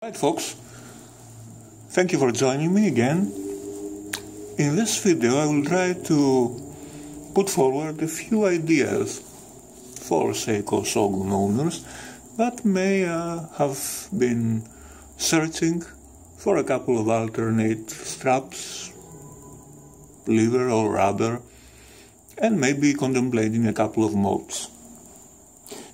Right, folks, thank you for joining me again. In this video I will try to put forward a few ideas for Seiko Shogun owners that may have been searching for a couple of alternate straps, leather or rubber, and maybe contemplating a couple of modes.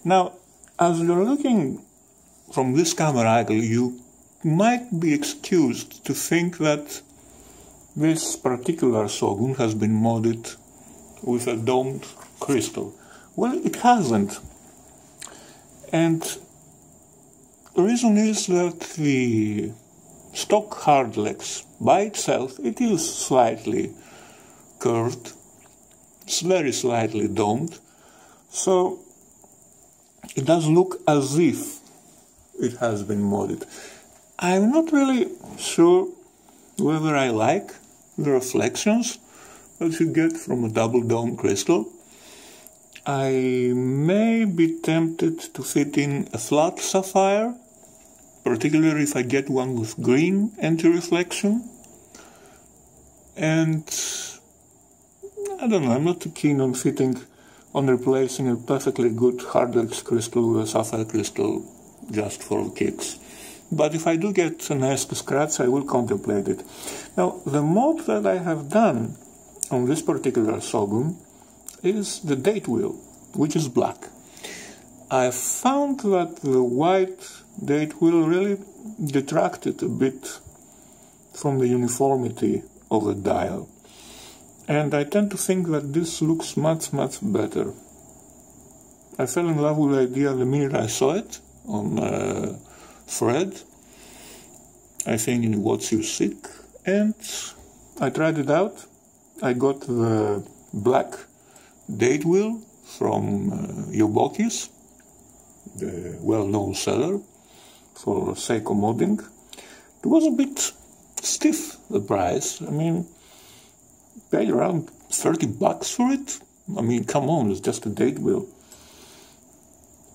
Now, as you're looking from this camera angle, you might be excused to think that this particular Shogun has been modded with a domed crystal. Well, it hasn't. And the reason is that the stock hard legs by itself, it is slightly curved, it's very slightly domed, so it does look as if it has been modded. I'm not really sure whether I like the reflections that you get from a double dome crystal. I may be tempted to fit in a flat sapphire, particularly if I get one with green anti-reflection. And I don't know, I'm not too keen on replacing a perfectly good Hardex crystal with a sapphire crystal just for kicks. But if I do get a nice scratch, I will contemplate it. Now, the mod that I have done on this particular Shogun is the date wheel, which is black. I found that the white date wheel really detracted a bit from the uniformity of the dial. And I tend to think that this looks much better. I fell in love with the idea the minute I saw it on thread, I think in What's You Sick, and I tried it out. I got the black date wheel from Yoboki's, the well-known seller for Seiko modding. It was a bit stiff, the price. I mean, paid around 30 bucks for it. I mean, come on, it's just a date wheel.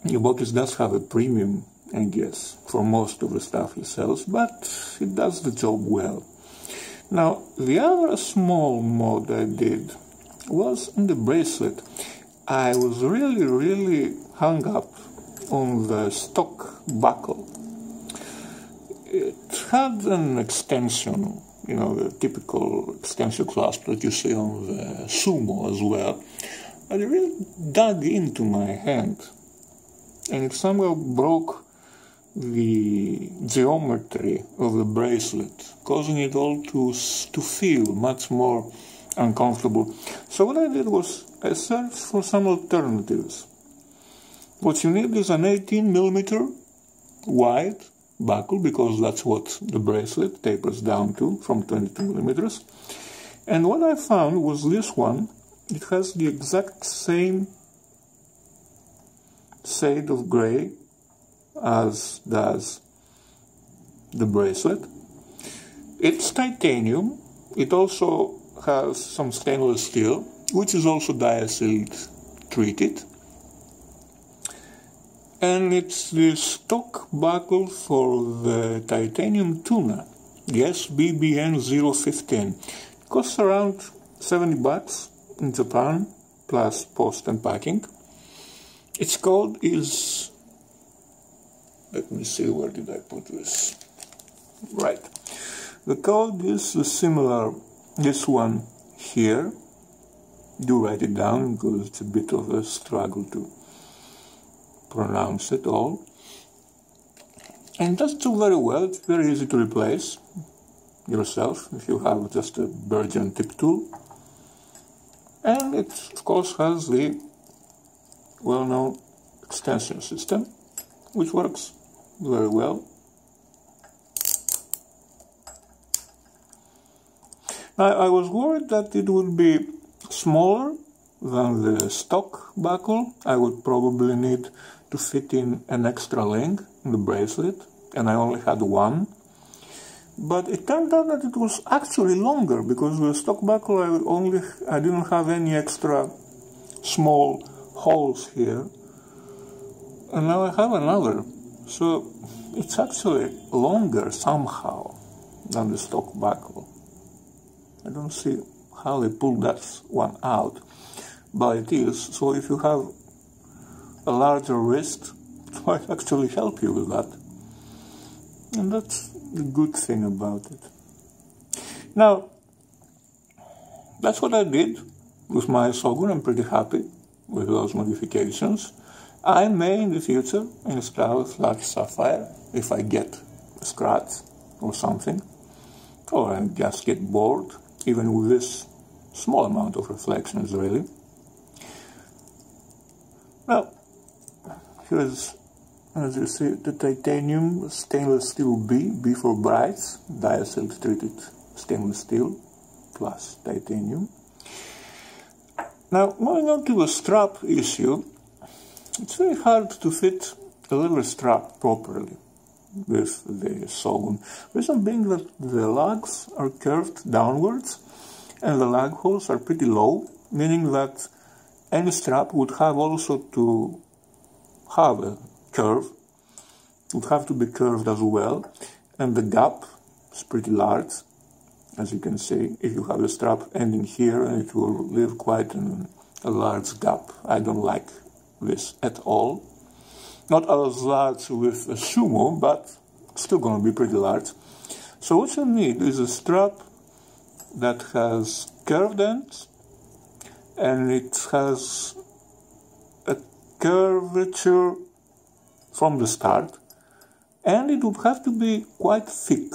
Yoboki's does have a premium, I guess, for most of the stuff he sells, but it does the job well. Now, the other small mod I did was in the bracelet. I was really hung up on the stock buckle. It had an extension, you know, the typical extension clasp that you see on the Sumo as well, but it really dug into my hand, and it somehow broke the geometry of the bracelet, causing it all to feel much more uncomfortable. So what I did was I searched for some alternatives. What you need is an 18mm wide buckle, because that's what the bracelet tapers down to, from 22mm. And what I found was this one. It has the exact same shade of grey as does the bracelet. It's titanium. It also has some stainless steel, which is also diasealed treated. And it's the stock buckle for the titanium tuna, the SBDC029. It costs around 70 bucks in Japan, plus post and packing. Its code is, let me see, where did I put this? Right. The code is similar, this one here. Do write it down because it's a bit of a struggle to pronounce it all. And it does do very well. It's very easy to replace yourself if you have just a Bergen tip tool. And it, of course, has the well-known extension system, which works very well. Now, I was worried that it would be smaller than the stock buckle. I would probably need to fit in an extra link in the bracelet, and I only had one. But it turned out that it was actually longer, because with the stock buckle I didn't have any extra small holes here. And now I have another So it's actually longer somehow than the stock buckle. I don't see how they pulled that one out, but it is. So if you have a larger wrist, it might actually help you with that. And that's the good thing about it. Now, that's what I did with my Shogun. I'm pretty happy with those modifications. I may in the future install a flat sapphire if I get a scratch or something, or I just get bored, even with this small amount of reflections really. Now, here's, as you see, the titanium stainless steel B for brights, diasilt treated stainless steel plus titanium. Now, moving on to the strap issue, it's very hard to fit a leather strap properly with the Shogun. Reason being that the lugs are curved downwards and the lug holes are pretty low, meaning that any strap would have also to have a curve, would have to be curved as well, and the gap is pretty large, as you can see. If you have a strap ending here, it will leave quite a large gap. I don't like this at all. Not as large with a sumo, but still going to be pretty large. So what you need is a strap that has curved ends, and it has a curvature from the start, and it would have to be quite thick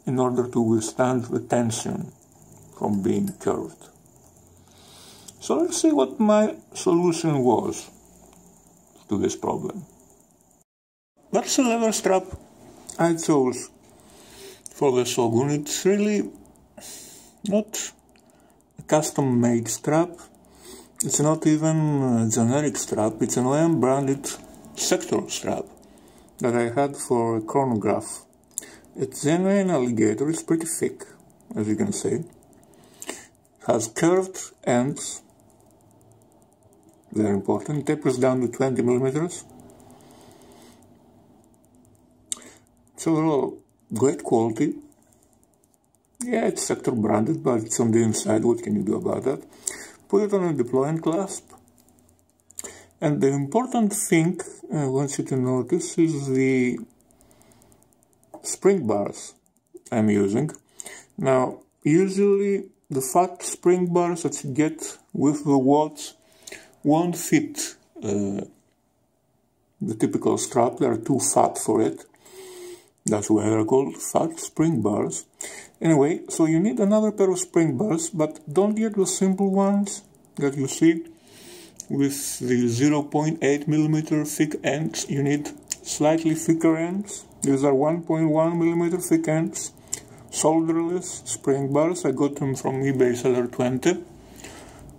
in order to withstand the tension from being curved. So let's see what my solution was to this problem. That's the leather strap I chose for the Shogun. It's really not a custom-made strap. It's not even a generic strap. It's an OEM branded sector strap that I had for a chronograph. It's genuine alligator. It's pretty thick, as you can see. It has curved ends. Very important. It tapers down to 20 millimeters. It's overall great quality. Yeah, it's sector branded, but it's on the inside. What can you do about that? Put it on a deployment clasp. And the important thing I want you to notice is the spring bars I'm using. Now, usually the fat spring bars that you get with the watch won't fit the typical strap. They are too fat for it. That's why they're called fat spring bars. Anyway, so you need another pair of spring bars, but don't get the simple ones that you see with the 0.8 millimeter thick ends. You need slightly thicker ends. These are 1.1 millimeter thick ends, solderless spring bars. I got them from eBay seller 20.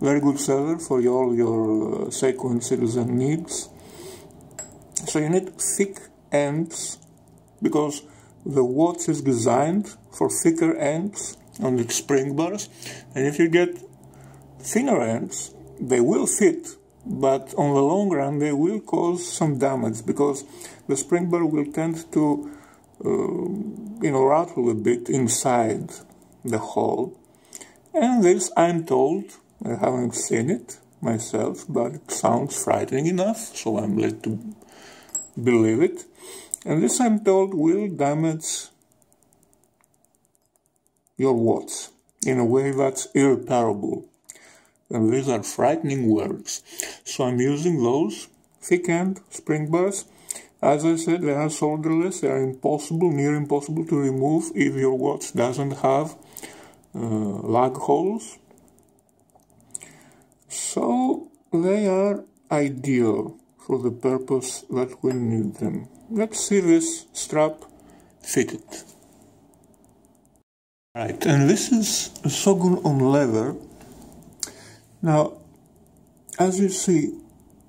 Very good seller for all your Seiko and Citizen needs. So you need thick ends because the watch is designed for thicker ends on its spring bars, and if you get thinner ends, they will fit, but on the long run they will cause some damage because the spring bar will tend to rattle a bit inside the hole. And this, I'm told, I haven't seen it myself, but it sounds frightening enough, so I'm led to believe it. And this, I'm told, will damage your watch in a way that's irreparable. And these are frightening words. So I'm using those thick end spring bars. As I said, they are solderless. They are impossible, near impossible to remove if your watch doesn't have lug holes. So they are ideal for the purpose that we need them. Let's see this strap fitted. Right, and this is a Shogun on leather. Now, as you see,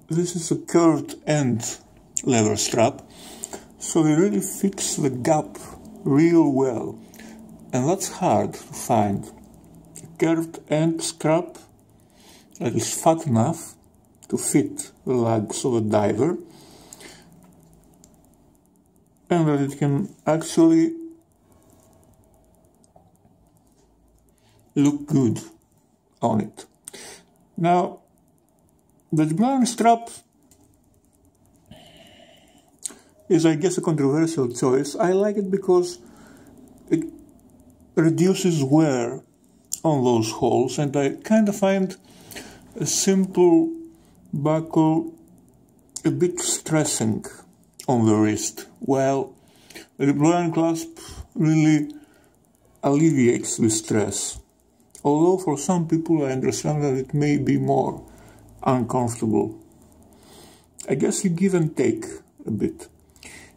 this is a curved end leather strap, so it really fits the gap real well, and that's hard to find. A curved end strap that is fat enough to fit the legs of a diver. and that it can actually look good on it. Now, the deploying strap is, I guess, a controversial choice. I like it because it reduces wear on those holes, and I kind of find a simple buckle a bit stressing on the wrist, while the deploying clasp really alleviates the stress. Although for some people I understand that it may be more uncomfortable. I guess you give and take a bit.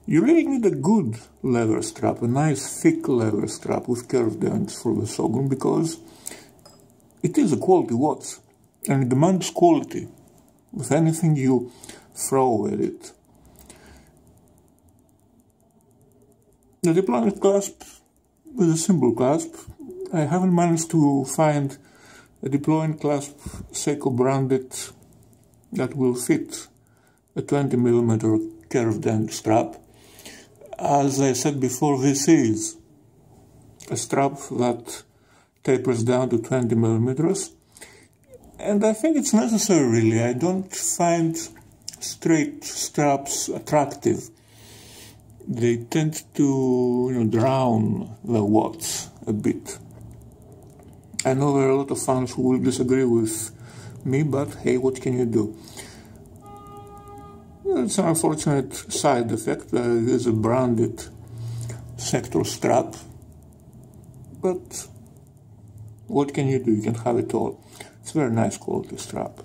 You really need a good leather strap, a nice thick leather strap with curved ends for the Shogun, because it is a quality watch and it demands quality with anything you throw at it. The deploying clasp is a simple clasp. I haven't managed to find a deploying clasp Seiko branded that will fit a 20mm curved end strap. As I said before, this is a strap that tapers down to 20mm, and I think it's necessary really. I don't find straight straps attractive. They tend to drown the watch a bit. I know there are a lot of fans who will disagree with me, but hey, what can you do? It's an unfortunate side effect. It is a branded sector strap, but what can you do? You can have it all. It's a very nice quality strap.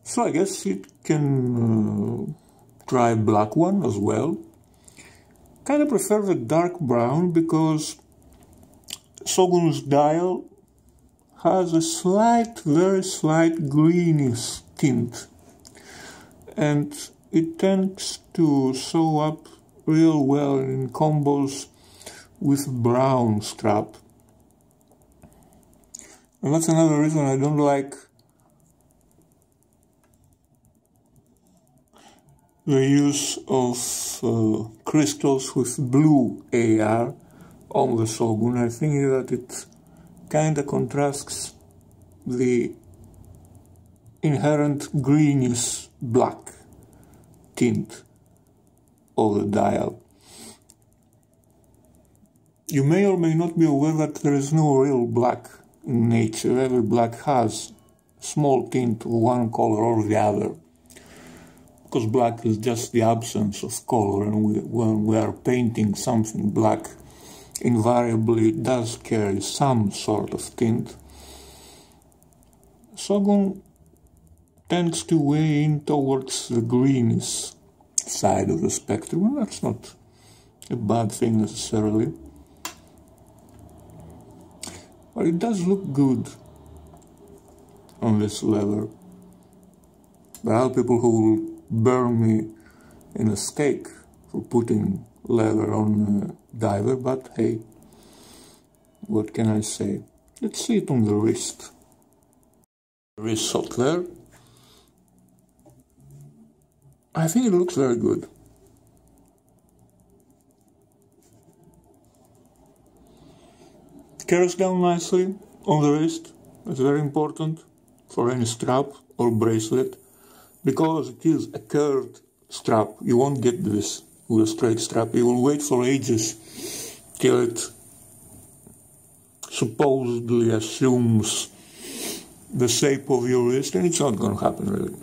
So I guess it can try black one as well. Kind of prefer the dark brown because Shogun's dial has a slight, very slight greenish tint, and it tends to show up real well in combos with brown strap. And that's another reason I don't like the use of crystals with blue AR on the Shogun. I think that it kinda contrasts the inherent greenish black tint of the dial. You may or may not be aware that there is no real black in nature. Every black has small tint of one color or the other, because black is just the absence of color, and when we are painting something black, invariably it does carry some sort of tint. Shogun tends to weigh in towards the greenish side of the spectrum, and that's not a bad thing necessarily. But it does look good on this leather. There are people who will burn me in a steak for putting leather on a diver, but hey, what can I say? Let's see it on the wrist. The wrist shot there. I think it looks very good. Curves down nicely on the wrist. It's very important for any strap or bracelet, because it is a curved strap. You won't get this with a straight strap. You will wait for ages till it supposedly assumes the shape of your wrist, and it's not going to happen really.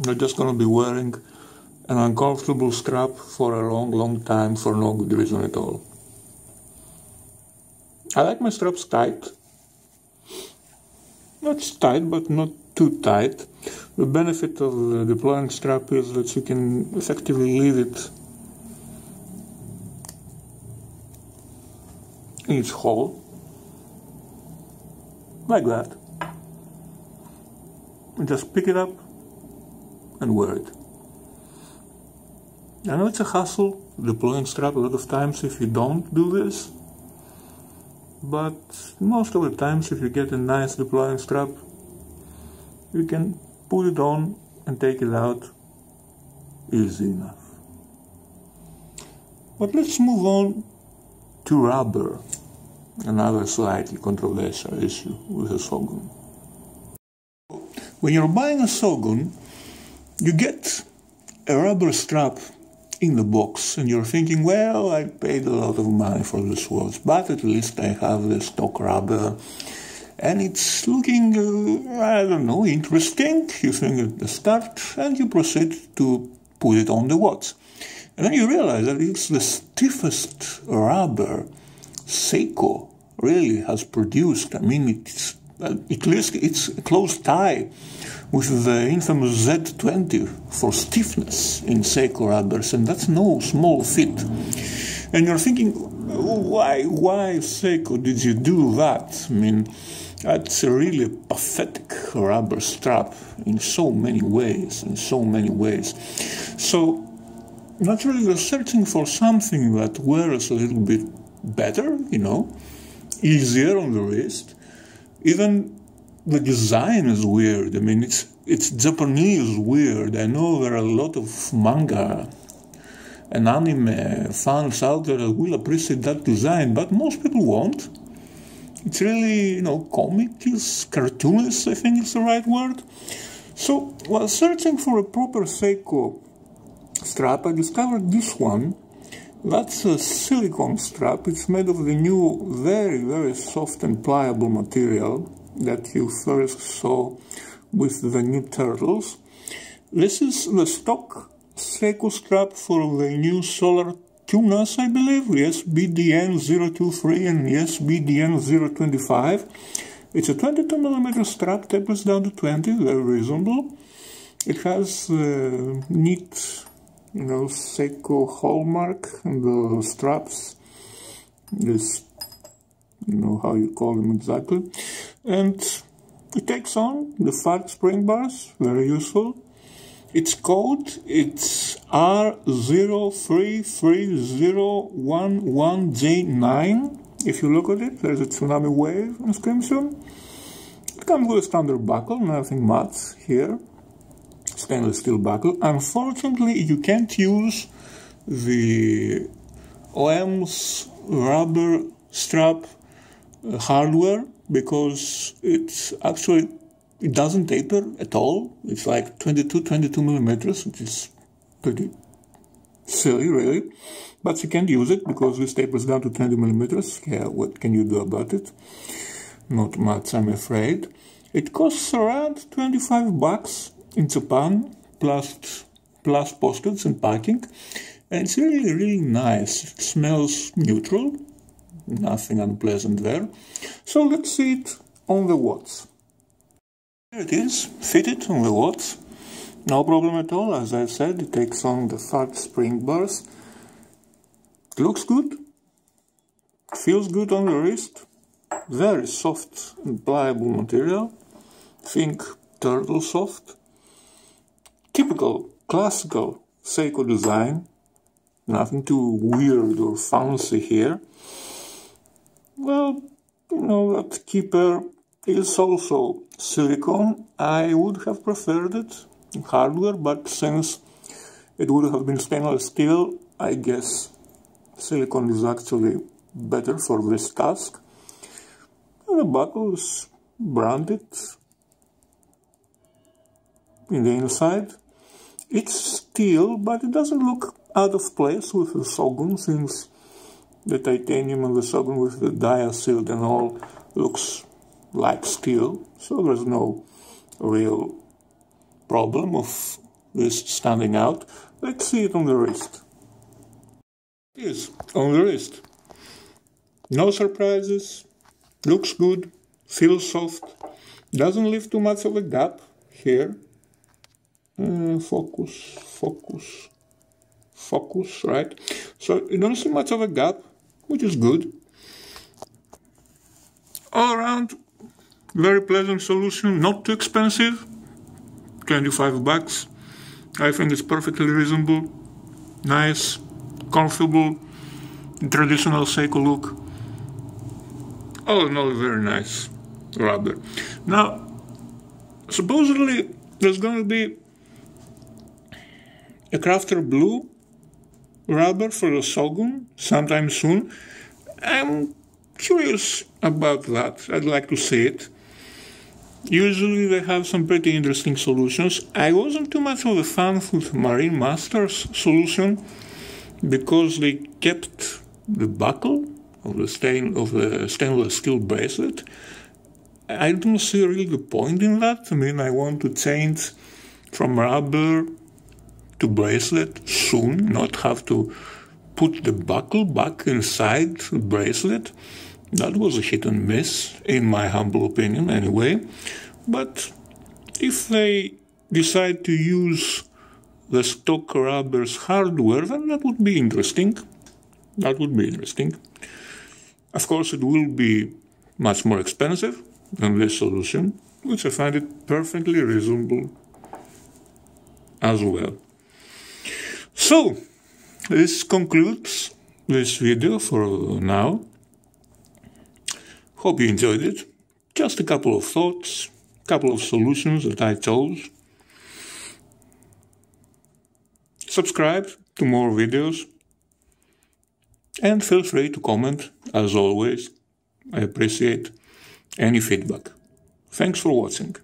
You're just going to be wearing an uncomfortable strap for a long, long time for no good reason at all. I like my straps tight. Not tight, but not too tight. The benefit of the deploying strap is that you can effectively leave it in its hole, like that, and just pick it up and wear it. I know it's a hassle, deploying strap, a lot of times if you don't do this, but most of the times if you get a nice deploying strap, you can put it on and take it out easy enough. But let's move on to rubber, another slightly controversial issue with a Shogun. When you're buying a Shogun, you get a rubber strap in the box and you're thinking, well, I paid a lot of money for this watch, but at least I have the stock rubber and it's looking, I don't know, interesting. You think at the start and you proceed to put it on the watch. And then you realize that it's the stiffest rubber Seiko really has produced. I mean, it's at least it's a close tie with the infamous Z20 for stiffness in Seiko rubbers, and that's no small feat. And you're thinking, why Seiko did you do that? I mean, that's a really pathetic rubber strap in so many ways, So, naturally, you're searching for something that wears a little bit better, you know, easier on the wrist. Even the design is weird. I mean, it's Japanese weird. I know there are a lot of manga and anime fans out there that will appreciate that design, but most people won't. It's really, you know, comic-ish, cartoonish, I think is the right word. So, while searching for a proper Seiko strap, I discovered this one. That's a silicone strap. It's made of the new, very, very soft and pliable material that you first saw with the new turtles. This is the stock Seiko strap for the new solar tunas, I believe, the SBDN023 and the SBDN029. It's a 22mm strap, tapers down to 20, very reasonable. It has neat, you know, Seiko hallmark and the straps, this, you know how you call them exactly, and it takes on the fat spring bars, very useful. Its code, it's R033011J9. If you look at it, there's a tsunami wave inscription. It comes with a standard buckle, nothing much here. Stainless steel buckle. Unfortunately, you can't use the OM's rubber strap hardware because it doesn't taper at all. It's like 22 millimeters, which is pretty silly, really. But you can't use it because this tapers down to 20 millimeters. Yeah, what can you do about it? Not much, I'm afraid. It costs around 25 bucks in Japan, plus postage and packing, and it's really, really nice. It smells neutral, nothing unpleasant there. So let's see it on the watch. Here it is, fitted on the watch, no problem at all. As I said, it takes on the fat spring bars. It looks good, feels good on the wrist, very soft and pliable material, think turtle soft. Typical, classical Seiko design, nothing too weird or fancy here. Well, you know, that keeper is also silicone. I would have preferred it in hardware, but since it would have been stainless steel, I guess silicone is actually better for this task. And the buckle is branded in the inside. It's steel, but it doesn't look out of place with the Shogun, since the titanium on the Shogun with the dia-sealed and all looks like steel, so there's no real problem of this standing out. Let's see it on the wrist. It is on the wrist. No surprises, looks good, feels soft, doesn't leave too much of a gap here. Focus, right? So you don't see much of a gap, which is good. All around, very pleasant solution, not too expensive, 25 bucks. I think it's perfectly reasonable, nice, comfortable, traditional Seiko look. All in all, very nice rubber. Now, supposedly there's going to be a crafter blue rubber for the Shogun sometime soon. I'm curious about that. I'd like to see it. Usually they have some pretty interesting solutions. I wasn't too much of a fan with Marine Masters solution because they kept the buckle of the stainless steel bracelet. I don't see really the point in that. I mean, I want to change from rubber to bracelet soon, not have to put the buckle back inside the bracelet. That was a hit and miss, in my humble opinion anyway. But if they decide to use the stock rubber's hardware, then that would be interesting. That would be interesting. Of course, it will be much more expensive than this solution, which I find it perfectly reasonable as well. So, this concludes this video for now. Hope you enjoyed it. Just a couple of thoughts, couple of solutions that I chose. Subscribe to more videos and feel free to comment as always. I appreciate any feedback. Thanks for watching.